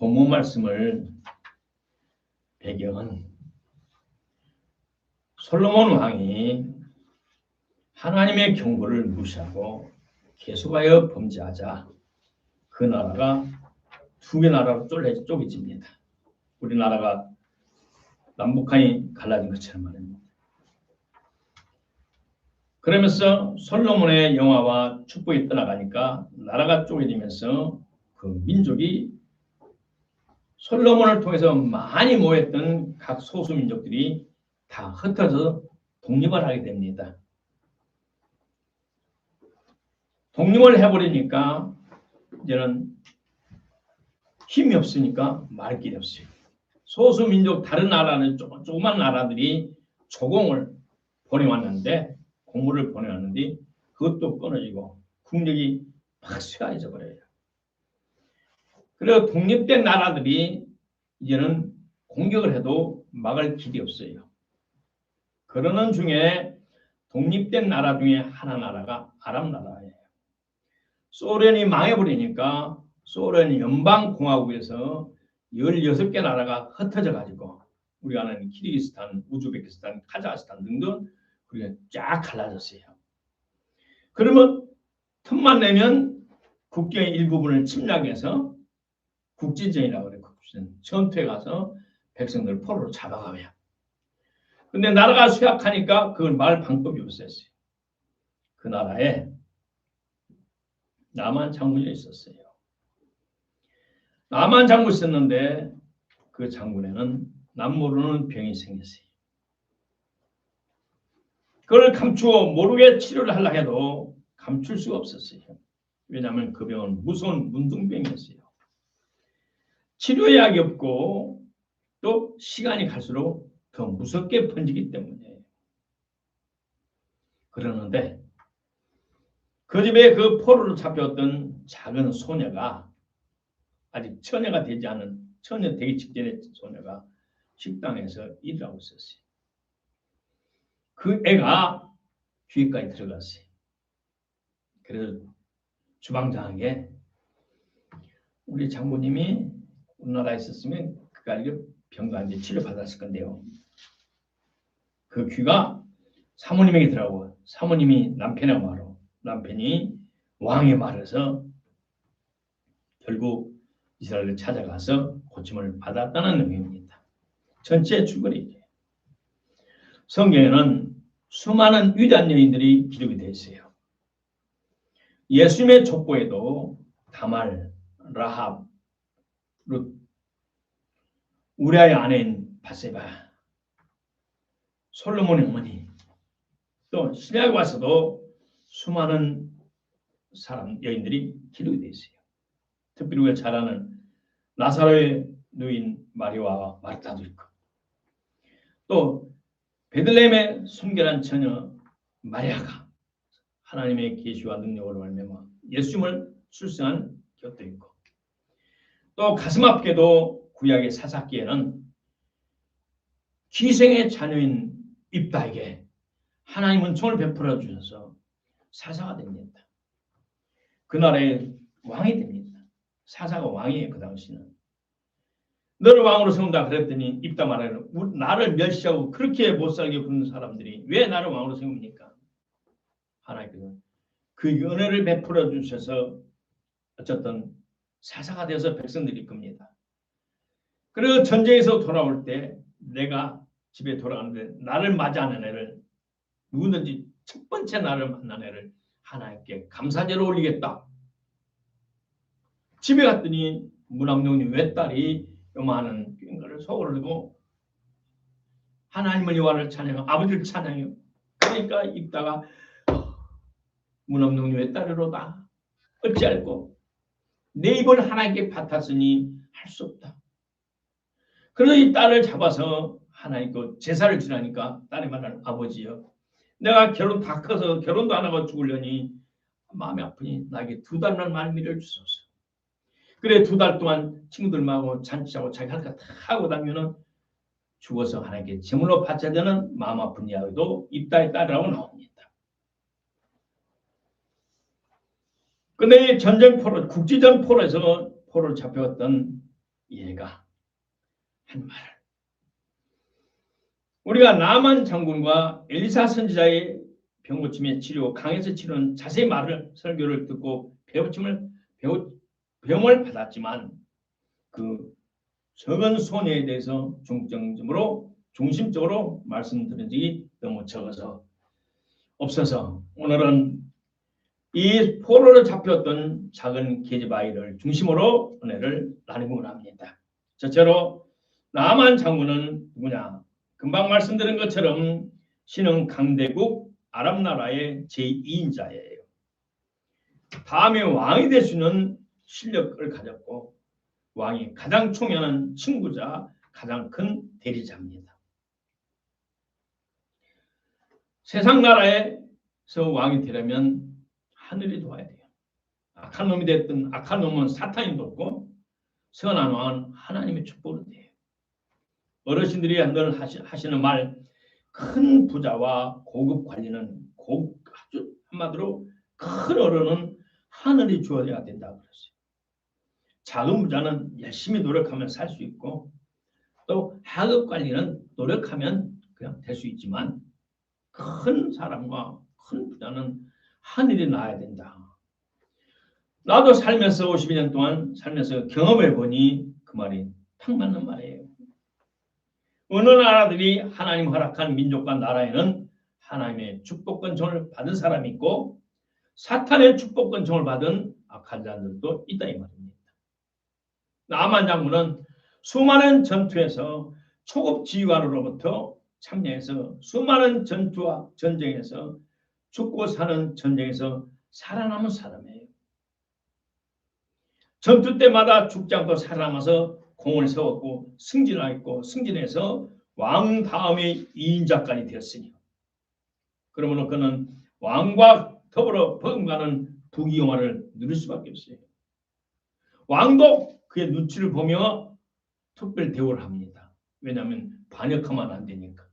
본문 말씀을 배경은 솔로몬 왕이 하나님의 경고를 무시하고 계속하여 범죄하자 그 나라가 두 개 나라로 쪼개집니다. 우리나라가 남북한이 갈라진 것처럼 말입니다. 그러면서 솔로몬의 영화와 축복이 떠나가니까 나라가 쪼개지면서 그 민족이 솔로몬을 통해서 많이 모였던 각 소수 민족들이 다 흩어져 독립을 하게 됩니다. 독립을 해버리니까 이제는 힘이 없으니까 말할 길이 없어요. 소수 민족 다른 나라는 조그만 나라들이 조공을 보내왔는데 공물을 보내왔는데 그것도 끊어지고 국력이 팍 쇠해져 버려요. 그리고 독립된 나라들이 이제는 공격을 해도 막을 길이 없어요. 그러는 중에 독립된 나라 중에 하나 나라가 아랍 나라예요. 소련이 망해버리니까 소련 연방공화국에서 16개 나라가 흩어져 가지고 우리가 아는 키르기스탄, 우즈베키스탄, 카자흐스탄 등등 그게 쫙 갈라졌어요. 그러면 틈만 내면 국경의 일부분을 침략해서 국지전이라고 그래요. 전투에 가서 백성들 포로로 잡아가며. 근데 나라가 쇠약하니까 그걸 막을 방법이 없었어요. 그 나라에 나만 장군이 있었어요. 나만 장군이 있었는데 그 장군에는 남 모르는 병이 생겼어요. 그걸 감추어 모르게 치료를 하려고 해도 감출 수가 없었어요. 왜냐하면 그 병은 무서운 문둥병이었어요. 치료약이 없고 또 시간이 갈수록 더 무섭게 번지기 때문에. 그러는데 그 집에 그 포로로 잡혔던 작은 소녀가 아직 처녀가 되지 않은 처녀 되기 직전의 소녀가 식당에서 일을 하고 있었어요. 그 애가 귀까지 들어갔어요. 그래서 주방장에게 우리 장모님이 우리나라에 있었으면 그까지 병가한테 치료받았을 건데요. 그 귀가 사모님에게 들어가고 사모님이 남편의 말로 남편이 왕의 말에서 결국 이스라엘을 찾아가서 고침을 받았다는 의미입니다. 전체 줄거리죠. 성경에는 수많은 위대한 여인들이 기록이 되어 있어요. 예수님의 족보에도 다말, 라합, 룻, 우리아의 아내인 바세바, 솔로몬의 어머니, 또 신약에 와서도 수많은 사람 여인들이 기록이 되어 있어요. 특별히 우리가 잘 아는 나사로의 누인 마리아와 마르타도 있고, 또 베들레헴의 순결한 처녀 마리아가 하나님의 계시와 능력으로 말미암아 예수님을 출생한 곁도 있고, 또 가슴 아프게도 구약의 사사기에는 기생의 자녀인 입다에게 하나님 은총을 베풀어 주셔서 사사가 됩니다. 그 나라의 왕이 됩니다. 사사가 왕이에요. 그 당시는. 너를 왕으로 세운다 그랬더니 입다 말하는 나를 멸시하고 그렇게 못살게 굽는 사람들이 왜 나를 왕으로 세웁니까? 하나님께서 그 은혜를 베풀어 주셔서 어쨌든 사사가 되어서 백성들이 겁니다. 그리고 전쟁에서 돌아올 때 내가 집에 돌아가는데 나를 맞이하는 애를 누구든지 첫 번째 나를 만난 애를 하나님께 감사제로 올리겠다. 집에 갔더니 문학용님 외딸이 요만한 꽹과를 속을 들고 하나님을 여호와를 찬양하고 아버지를 찬양해요. 그러니까 입다가 문학용님 외딸이로다. 어찌할꼬 내 입을 하나님께 받았으니 할 수 없다. 그래서 이 딸을 잡아서 하나님 그 제사를 지나니까 딸이 말하는 아버지요. 내가 결혼 다 커서 결혼도 안 하고 죽으려니 마음이 아프니 나에게 2달만 말미를 주소서. 그래 2달 동안 친구들하고 잔치하고 자기 할 거 다 하고 나면은 죽어서 하나님께 제물로 바쳐야 되는 마음 아픈 이야기도 입다의 딸이라고 나옵니다. 근데 전쟁 포로 국지전 포로에서 포로를 잡혀왔던 얘가 한 말을 우리가 나만 장군과 엘리사 선지자의 병고침의 치료, 강에서 치료는 자세히 설교를 듣고 배움을 받았지만 그 적은 소녀에 대해서 중심적으로 말씀드린 적이 너무 적어서 없어서 오늘은 이 포로로 잡혔던 작은 계집아이를 중심으로 은혜를 나누고 합니다. 첫째로 나만 장군은 누구냐? 금방 말씀드린 것처럼 신흥 강대국 아랍 나라의 제2인자예요. 다음에 왕이 될 수 있는 실력을 가졌고 왕이 가장 총애하는 친구자, 가장 큰 대리자입니다. 세상 나라에서 왕이 되려면 하늘이 도와야 돼요. 악한 놈이 됐든 악한 놈은 사탄이 돕고 선한 왕은 하나님의 축복을 돼요. 어르신들이 늘 하시는 말, 큰 부자와 고급 관리는 아주 한마디로 큰 어른은 하늘이 주어야 된다고 그랬어요. 작은 부자는 열심히 노력하면 살 수 있고 또 하급 관리는 노력하면 그냥 될 수 있지만 큰 사람과 큰 부자는 하늘이 나야 된다. 나도 살면서 52년 동안 살면서 경험해 보니 그 말이 딱 맞는 말이에요. 어느 나라들이 하나님 허락한 민족과 나라에는 하나님의 축복권총을 받은 사람이 있고 사탄의 축복권총을 받은 악한 자들도 있다 이 말입니다. 나만 장군은 수많은 전투에서 초급 지휘관으로부터 참여해서 수많은 전투와 전쟁에서 죽고 사는 전쟁에서 살아남은 사람이에요. 전투 때마다 죽지 않고 살아남아서 공을 세웠고 승진하였고 승진해서 왕 다음의 2인자까지 되었으니 그러므로 그는 왕과 더불어 버금가는 부귀영화를 누릴 수밖에 없어요. 왕도 그의 눈치를 보며 특별 대우를 합니다. 왜냐하면 반역하면 안 되니까.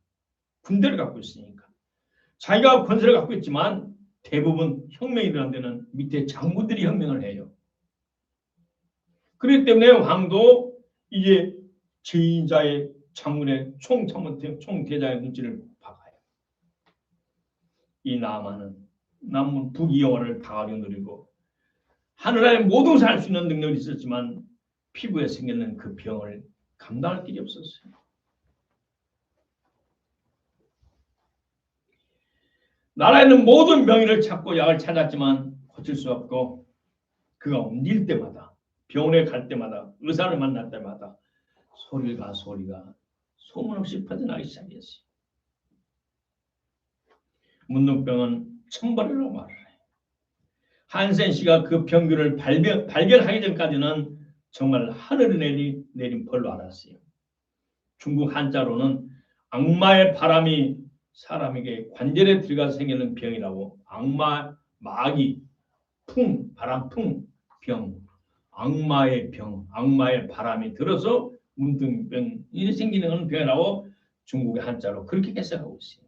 군대를 갖고 있으니까. 자기가 권세를 갖고 있지만 대부분 혁명이 일어난 데는 밑에 장군들이 혁명을 해요. 그렇기 때문에 왕도 이제 제2인자의 장군의 총대장의 눈치를 박아요. 이 나아만은 남은 부귀영화를 당하게 누리고 하늘나라의 모든 것을 할 수 있는 능력이 있었지만 피부에 생기는 그 병을 감당할 길이 없었어요. 나라에는 모든 명의를 찾고 약을 찾았지만 고칠 수 없고 그가 옮길 때마다 병원에 갈 때마다 의사를 만날 때마다 소리가 소문 없이 퍼져나기 시작했어요. 문둥병은 천벌이라고 말을 해요. 한센 씨가 그 병균을 발견하기 전까지는 정말 하늘이 내린 벌로 알았어요. 중국 한자로는 악마의 바람이 사람에게 관절에 들어가서 생기는 병이라고 마귀, 바람풍 병, 악마의 병, 악마의 바람이 들어서 문둥병이 생기는 병이라고 중국의 한자로 그렇게 해석하고 있어요.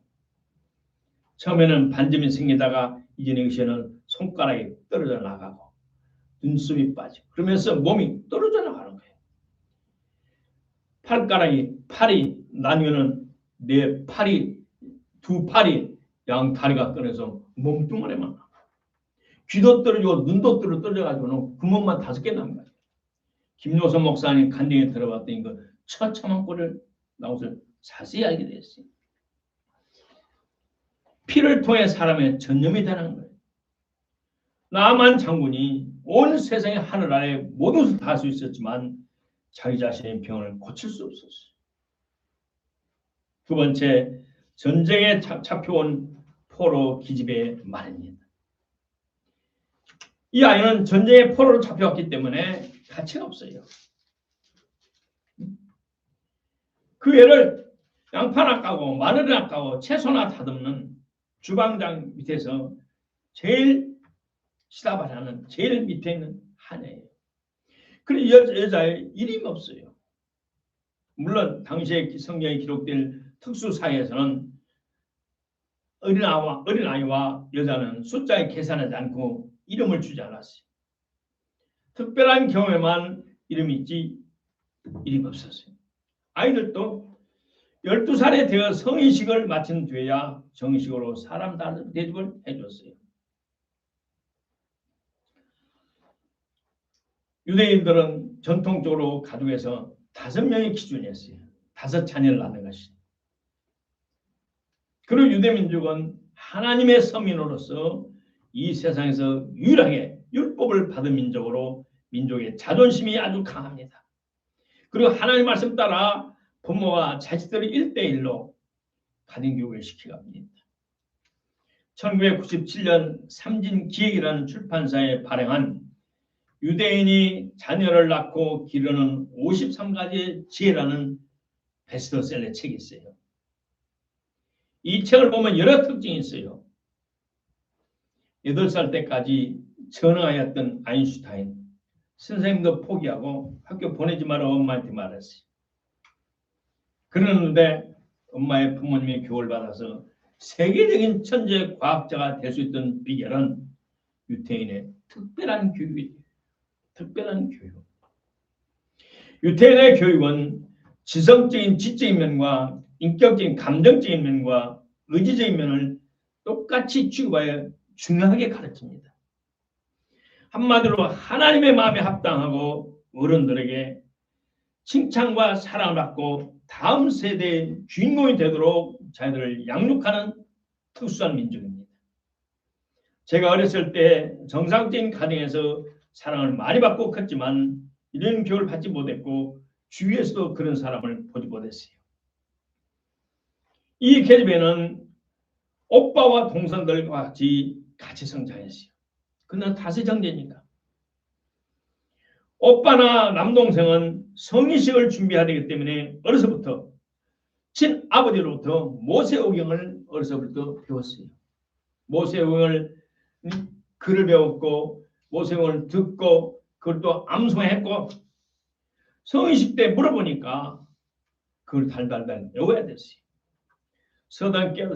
처음에는 반점이 생기다가 이제는 것에는 손가락이 떨어져 나가고 눈썹이 빠지고 그러면서 몸이 떨어져 나가는 거예요. 팔이 나뉘면은 두 팔이 양 다리가 끊어서 몸뚱아리만 나가. 귀도 떨어지고 눈도 떨어져가지고는 구멍만 5개 난 거예요. 김효선 목사님 간증에 들어봤더니 그 처참한 꼴을 나와서 자세히 알게 됐어요. 피를 통해 사람의 전염이 되는 거예요. 나만 장군이 온 세상의 하늘 아래 모든 것을 다 할 수 있었지만 자기 자신의 병을 고칠 수 없었어요. 두 번째, 전쟁에 잡혀온 포로 기집애의 말입니다. 이 아이는 전쟁의 포로로 잡혀왔기 때문에 가치가 없어요. 그 애를 양파나 까고 마늘이나 까고 채소나 다듬는 주방장 밑에서 제일 시다바라는 제일 밑에 있는 한 애예요. 그리고 여자의 이름이 없어요. 물론 당시에 성경에 기록될 특수사회에서는 어린아이와 여자는 숫자에 계산하지 않고 이름을 주지 않았어요. 특별한 경우에만 이름이 있지 일이 없었어요. 아이들도 12살에 되어 성인식을 마친 뒤에야 정식으로 사람 대접을 해줬어요. 유대인들은 전통적으로 가족에서 5명의 기준이었어요. 5 자녀를 낳는 것이. 그리고 유대민족은 하나님의 서민으로서 이 세상에서 유일하게 율법을 받은 민족으로 민족의 자존심이 아주 강합니다. 그리고 하나님 말씀 따라 부모와 자식들을 1대1로 가정교육을 시켜갑니다. 1997년 삼진기획이라는 출판사에 발행한 유대인이 자녀를 낳고 기르는 53가지 지혜라는 베스트셀러 책이 있어요. 이 책을 보면 여러 특징이 있어요. 8살 때까지 전능하였던 아인슈타인, 선생님도 포기하고 학교 보내지 마라 엄마한테 말했어요. 그러는데 엄마의 부모님의 교육을 받아서 세계적인 천재 과학자가 될 수 있던 비결은 유태인의 특별한 교육이에요. 특별한 교육. 유태인의 교육은 지성적인 지적인 면과 인격적인 감정적인 면과 의지적인 면을 똑같이 취급하여 중요하게 가르칩니다. 한마디로 하나님의 마음에 합당하고 어른들에게 칭찬과 사랑을 받고 다음 세대의 주인공이 되도록 자기들을 양육하는 특수한 민족입니다. 제가 어렸을 때 정상적인 가정에서 사랑을 많이 받고 컸지만 이런 교육을 받지 못했고 주위에서도 그런 사람을 보지 못했어요. 이 계집애는 오빠와 동생들과 같이 성장했어요. 그는 5 형제니까. 오빠나 남동생은 성인식을 준비해야 되기 때문에 어려서부터 친아버지로부터 모세오경을 어려서부터 배웠어요. 모세오경을 글을 배웠고 모세오경을 듣고 그걸 또 암송했고 성인식 때 물어보니까 그걸 달달달 외워야 됐어요. 서당께도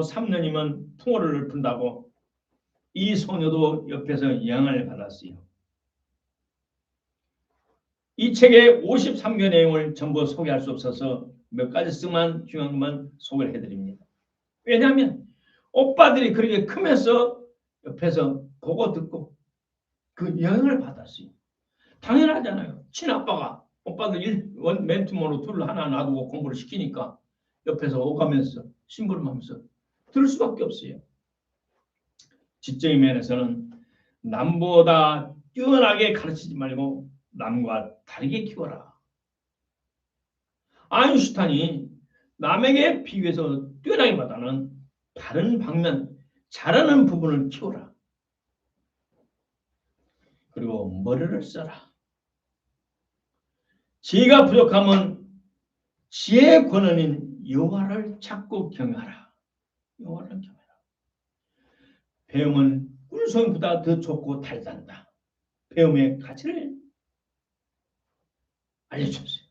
3년이면 풍어를 푼다고 이 소녀도 옆에서 영향을 받았어요. 이 책의 53개 내용을 전부 소개할 수 없어서 몇 가지 쓰만 중요한 것만 소개를 해드립니다. 왜냐하면 오빠들이 그렇게 크면서 옆에서 보고 듣고 그 영향을 받았어요. 당연하잖아요. 친아빠가 오빠들 맨투먼으로 둘을 하나 놔두고 공부를 시키니까 옆에서 오가면서 심부름하면서 들을 수밖에 없어요. 지적인 면에서는 남보다 뛰어나게 가르치지 말고 남과 다르게 키워라. 아인슈타인이 남에게 비교해서 뛰어나기보다는 다른 방면, 잘하는 부분을 키워라. 그리고 머리를 써라. 지혜가 부족하면 지혜의 권원인 여호와를 찾고 경외하라. 여호와를 경외하라. 배움은 꿀송이보다 더 좋고 달달하다. 배움의 가치를 알려줬어요.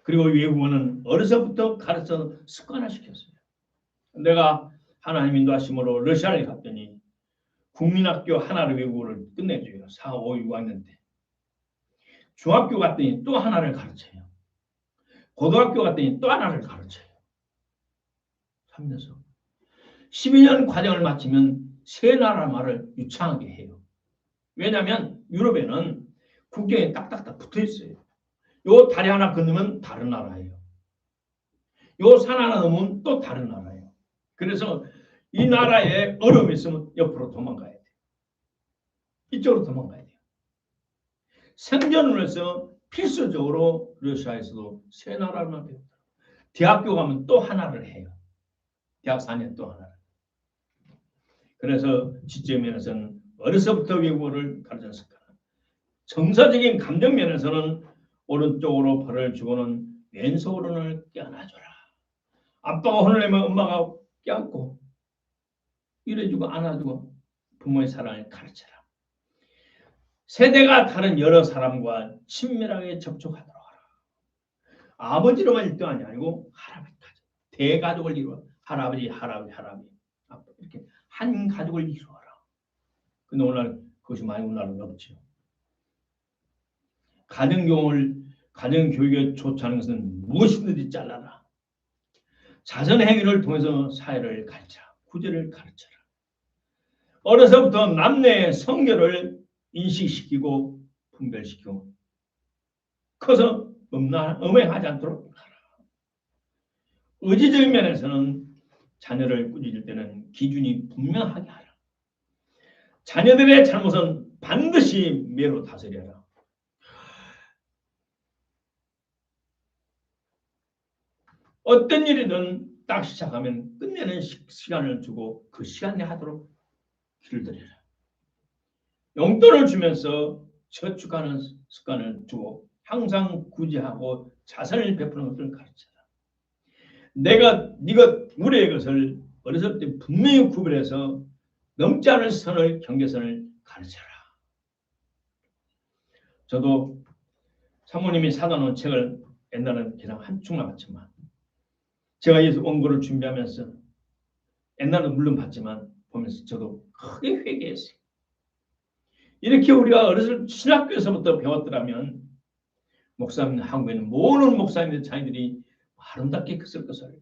그리고 외국어는 어려서부터 가르쳐 습관화시켰어요. 내가 하나님 인도하심으로 러시아를 갔더니 국민학교 하나를 외국어를 끝내줘요. 4, 5, 6학년 때. 중학교 갔더니 또 하나를 가르쳐요. 고등학교 갔더니 또 하나를 가르쳐요. 3년서 12년 과정을 마치면 3나라 말을 유창하게 해요. 왜냐하면 유럽에는 국경에 딱딱딱 붙어 있어요. 요 다리 하나 건너면 다른 나라예요. 요 산 하나 넘으면 또 다른 나라예요. 그래서 이 나라에 어려움이 있으면 옆으로 도망가야 돼요. 이쪽으로 도망가야 돼요. 생존을 해서 필수적으로 러시아에서도 3나라만 배우더라고요. 대학교 가면 또 하나를 해요. 대학 4년 또 하나를. 그래서 지적 면에서는 어려서부터 외국어를 가르쳤을까. 정서적인 감정 면에서는 오른쪽으로 벌을 주고는 왼손을 껴안아줘라. 아빠가 혼을 내면 엄마가 껴안고 이래주고 안아주고 부모의 사랑을 가르쳐라. 세대가 다른 여러 사람과 친밀하게 접촉하도록 하라. 아버지로만 1등이 아니고 할아버지까지. 대가족을 이루어 할아버지 이렇게 한 가족을 이루어라. 근데 오늘 그것이 많이 우리나라는 없죠. 가정교육을 가정교육에 좋지 않은 것은 무엇이든지 잘라라. 자선행위를 통해서 사회를 가르쳐라. 구제를 가르쳐라. 어려서부터 남녀의 성결을 인식시키고 분별시키고 커서 음행하지 않도록 하라. 의지적인 면에서는 자녀를 꾸짖을 때는 기준이 분명하게 하라. 자녀들의 잘못은 반드시 매로 다스려라. 어떤 일이든 딱 시작하면 끝내는 시간을 주고 그 시간 내 하도록 길들여라. 용돈을 주면서 저축하는 습관을 두고 항상 구제하고 자선을 베푸는 것을 가르쳐라. 네가 우리의 것을 어렸을 때 분명히 구별해서 넘지 않을 선을 경계선을 가르쳐라. 저도 사모님이 사다 놓은 책을 옛날에는 그냥 한 축만 봤지만 제가 이 원고를 준비하면서 옛날에는 물론 봤지만 보면서 저도 크게 회개했어요. 이렇게 우리가 어렸을 신학교에서부터 배웠더라면 목사님, 한국에는 모든 목사님들 자녀들이 아름답게 컸을 것을.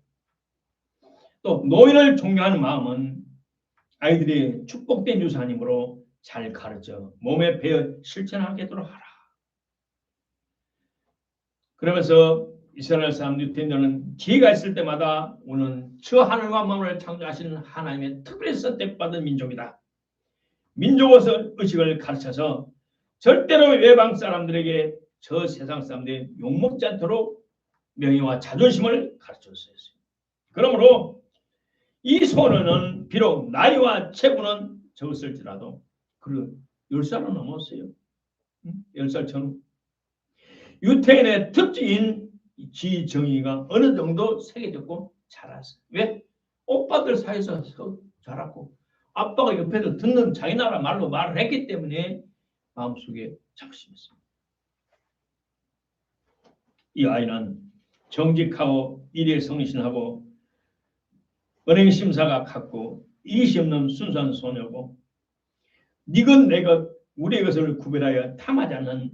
또 노인을 존경하는 마음은 아이들이 축복된 유산이므로 잘 가르쳐 몸에 배어 실천하도록 하라. 그러면서 이스라엘 사람 유대인들은 기회가 있을 때마다 오는 저 하늘과 만물을 창조하시는 하나님의 특별히 선택받은 민족이다. 민족의식을 가르쳐서 절대로 외방 사람들에게 저 세상 사람들이 욕먹지 않도록 명예와 자존심을 가르쳤어요. 그러므로 이 소년은 비록 나이와 체구는 적었을지라도 그 10살은 넘었어요. 10살 전후. 유태인의 특징인 지정의가 어느 정도 세계적고 자랐어요. 왜? 오빠들 사이에서 자랐고 아빠가 옆에서 듣는 자기 나라 말로 말을 했기 때문에 마음속에 자부심했습니다. 이 아이는 정직하고 일에 성실하고 은행심사가 같고 이익이 없는 순수한 소녀고 니것 내것 우리의 것을 구별하여 탐하지 않는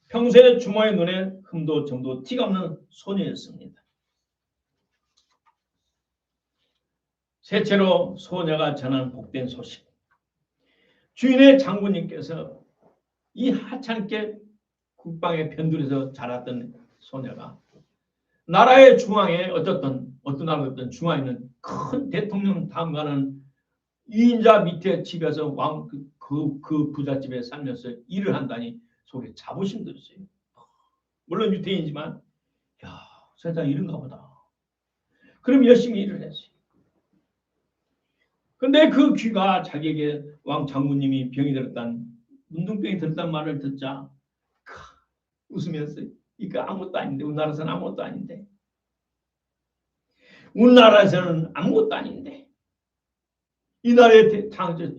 평소에 주모의 눈에 흠도 정도 티가 없는 소녀였습니다. 셋째로 소녀가 전한 복된 소식. 주인의 장군님께서 이 하찮게 국방에 편들여서 자랐던 소녀가 나라의 중앙에 어떤 나라였던 중앙에 있는 큰 대통령 다음가는 2인자 밑에 집에서 그 부잣집에 살면서 일을 한다니 속에 자부심도 있어요. 물론 유태인이지만 야 세상 이런가 보다. 그럼 열심히 일을 했어요. 근데 그 귀가 자기에게 왕 장군님이 병이 들었단 문둥병이 들었단 말을 듣자 웃으면서 이거 아무것도 아닌데 우리나라에서는 아무것도 아닌데 우리나라에서는 아무것도 아닌데 이 나라의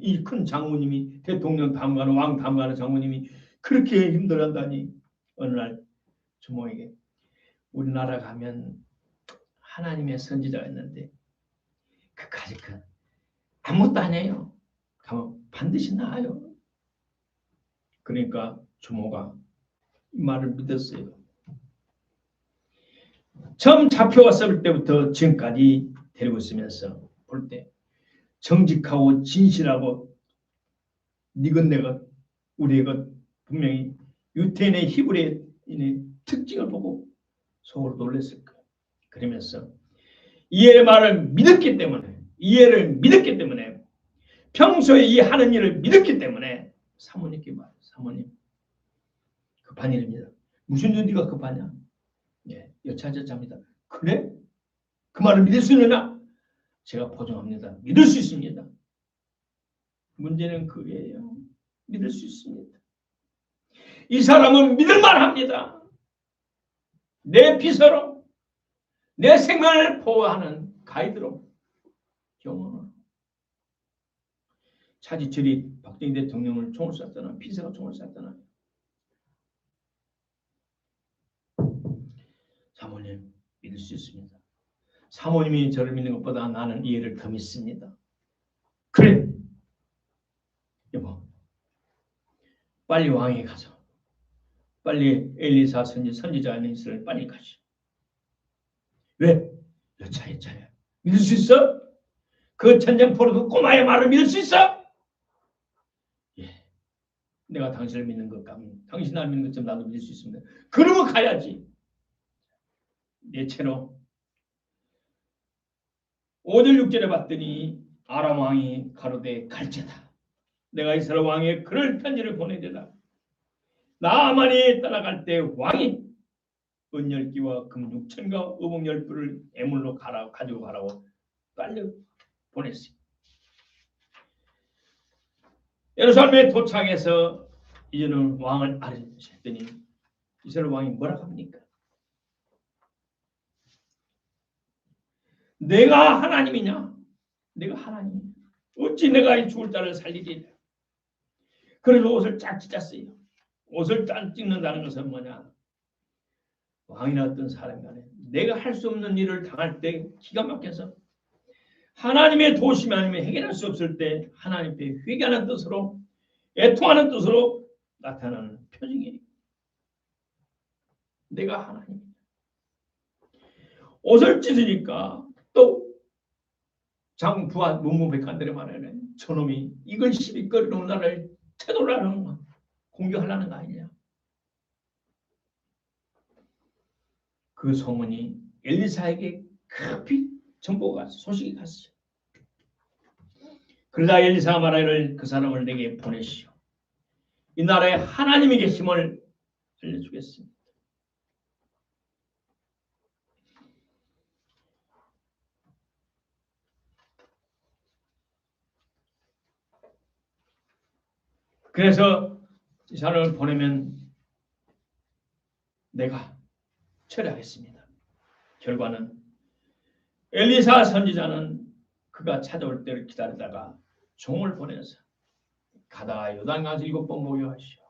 이 큰 장군님이 대통령 담가는 왕 담가는 장군님이 그렇게 힘들어한다니 어느 날 주모에게 우리나라 가면 하나님의 선지자가 있는데 그까짓 아무것도 아니에요. 가면 반드시 나아요. 그러니까 주모가 이 말을 믿었어요. 처음 잡혀왔을 때부터 지금까지 데리고 있으면서 볼 때 정직하고 진실하고 니것 내것 우리의 것 분명히 유태인의 히브리인의 특징을 보고 속으로 놀랐을 거예요. 그러면서 이해의 말을 믿었기 때문에 이해를 믿었기 때문에 평소에 이 하는 일을 믿었기 때문에 사모님께 말해요. 사모님 급한 일입니다. 무슨 일 네가 급하냐? 예, 여차저차합니다. 그래? 그 말을 믿을 수 있느냐? 제가 보증합니다. 믿을 수 있습니다. 문제는 그게요. 믿을 수 있습니다. 이 사람은 믿을만합니다. 내 비서로 내 생명을 보호하는 가이드로 경험을 차지철이 박정희 대통령을 총을 쐈잖아. 비서가 총을 쐈잖아. 사모님 믿을 수 있습니다. 사모님이 저를 믿는 것보다 나는 이해를 더 믿습니다. 그래 여보 빨리 왕에게 가서 빨리 엘리사 선지자가 있는 이스라엘 빨리 가시. 왜? 여차에 차야. 믿을 수 있어? 그 전쟁포로 그 꼬마의 말을 믿을 수 있어? 예. 내가 당신을 믿는 것 같으면 당신 날 믿는 것처럼 나도 믿을 수 있습니다. 그러고 가야지. 예체로 5절 6절에 봤더니 아람 왕이 가로되 갈지다. 내가 이스라엘 왕에 그럴 편지를 보내되라. 나아만이 따라갈 때 왕이 은 10기와 금 6천과 의복 10부를 애물로 가지고 가라고 빨리 보냈어요. 예루살렘에 도착해서 이제는 왕을 아뢰셨더니 이스라엘 왕이 뭐라고 합니까? 내가 하나님이냐? 내가 하나님이냐? 어찌 내가 이 죽을 자를 살리리냐? 그래서 옷을 쫙 찢었어요. 옷을 쫙 찍는다는 것은 뭐냐? 왕이나 어떤 사람이 간에 내가 할 수 없는 일을 당할 때 기가 막혀서 하나님의 도심이 아니면 해결할 수 없을 때 하나님 앞에 회개하는 뜻으로 애통하는 뜻으로 나타나는 표징이에요. 내가 하나님. 옷을 찢으니까 또 장부와 문무백관들의 말에는 저놈이 이걸 시비거리로 나를 태도라는 공격하려는 거 아니냐. 그 소문이 엘리사에게 급히 정보가 소식이 갔어요. 그러자 엘리사가 말하기를 그 사람을 내게 보내시오. 이 나라에 하나님이 계심을 알려주겠습니다. 그래서 이 사람을 보내면 내가 처리하겠습니다. 결과는 엘리사 선지자는 그가 찾아올 때를 기다리다가 종을 보내서 가다가 요단강에서 7번 목욕하시오.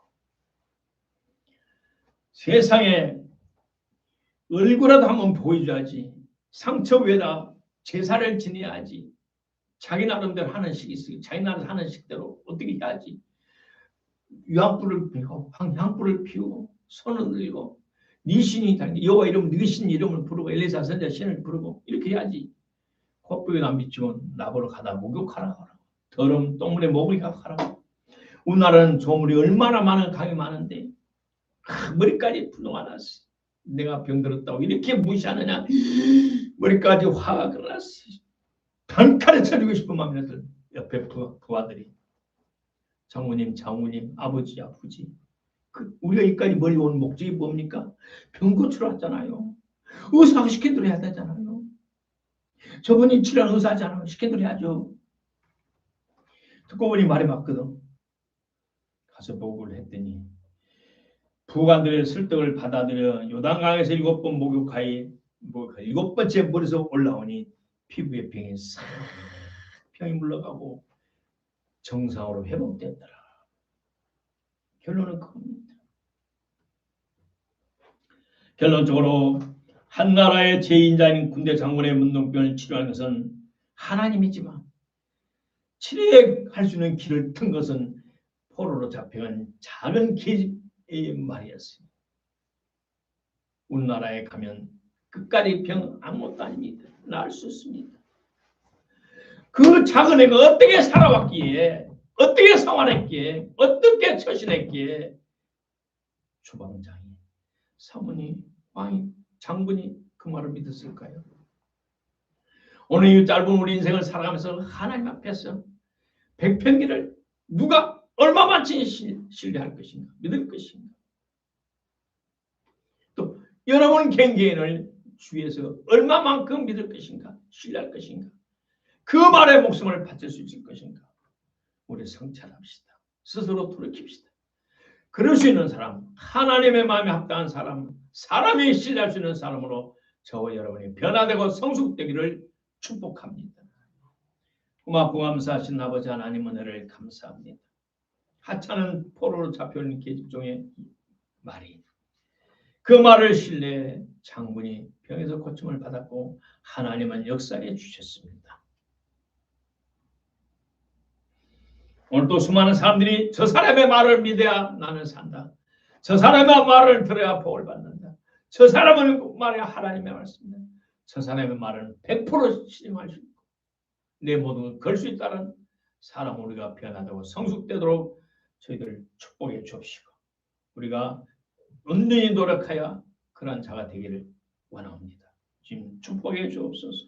세상에 얼굴이라도 한번 보여줘야지. 상처 위에다 제사를 지내야지. 자기 나름대로 하는 식이 있어요. 자기 나름대로 하는 식대로 어떻게 해야지. 유황불을 피우고 향불을 피우고 손을 들고 네 신이 여호와 이름 네 신 이름을 부르고 엘리사 선지자 신을 부르고 이렇게 해야지. 콧불이 안 비치고 나보러 가다 목욕하라고 하라고. 더러운 똥물에 목을 가라고. 우리나라는 조물이 얼마나 많은 강이 많은데 머리까지 분노가 났어. 내가 병들었다고 이렇게 무시하느냐. 머리까지 화가 났어. 단칼에 쳐주고 싶은 마음이었던 옆에 부하들이 장모님, 장모님, 아버지, 아버지. 우리가 여기까지 멀리 온 목적이 뭡니까? 병 고치러 왔잖아요. 의사 시킨 대로 해야 되잖아요. 저분이 치료하는 의사잖아요. 시킨 대로 해야죠. 듣고 보니 말이 맞거든. 가서 보고를 했더니 부관들의 설득을 받아들여 요단강에서 7번 목욕하여 7번째 물에서 올라오니 피부의 병이 싹 병이 물러가고 정상으로 회복됐더라. 결론은 그겁니다. 결론적으로 한 나라의 제2인자인 군대 장군의 문둥병을 치료하는 것은 하나님이지만 치료할 수 있는 길을 튼 것은 포로로 잡혀간 작은 계집의 말이었습니다. 우리나라에 가면 끝까지 병 아무것도 아닙니다. 나을 수 있습니다. 그 작은 애가 어떻게 살아왔기에 어떻게 생활했기에 어떻게 처신했기에 주방장이 사모니 왕이 장군이 그 말을 믿었을까요? 오늘 이 짧은 우리 인생을 살아가면서 하나님 앞에서 백편기를 누가 얼마만치 신뢰할 것인가 믿을 것인가 또 여러분 개인을 주위에서 얼마만큼 믿을 것인가 신뢰할 것인가 그 말에 목숨을 바칠 수 있을 것인가 우리 성찰합시다. 스스로 돌이킵시다. 그럴 수 있는 사람 하나님의 마음에 합당한 사람 사람이 신뢰할 수 있는 사람으로 저와 여러분이 변화되고 성숙되기를 축복합니다. 고맙고 감사하신 아버지 하나님 은혜를 감사합니다. 하찮은 포로로 잡혀있는 계집종의 말이 그 말을 신뢰해 장군이 병에서 고침을 받았고 하나님은 역사해 주셨습니다. 오늘도 수많은 사람들이 저 사람의 말을 믿어야 나는 산다. 저 사람의 말을 들어야 복을 받는다. 저 사람은 말해야 하나님의 말씀이다. 저 사람의 말은 100% 신임할 수 있고 내 모든 걸 수 있다는 사람 우리가 변화되고 성숙되도록 저희들 축복해 주옵시고 우리가 온전히 노력하여 그러한 자가 되기를 원합니다. 지금 축복해 주옵소서.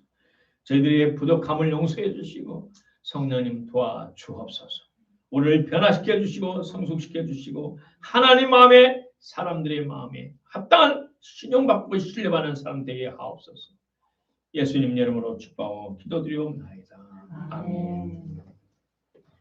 저희들의 부족함을 용서해 주시고 성령님 도와주옵소서. 우리를 변화시켜 주시고 성숙시켜 주시고 하나님 마음에 사람들의 마음에 합당한 신용받고 신뢰받는 사람 되게 하옵소서. 예수님 이름으로 축복하고 기도드리옵나이다. 아멘.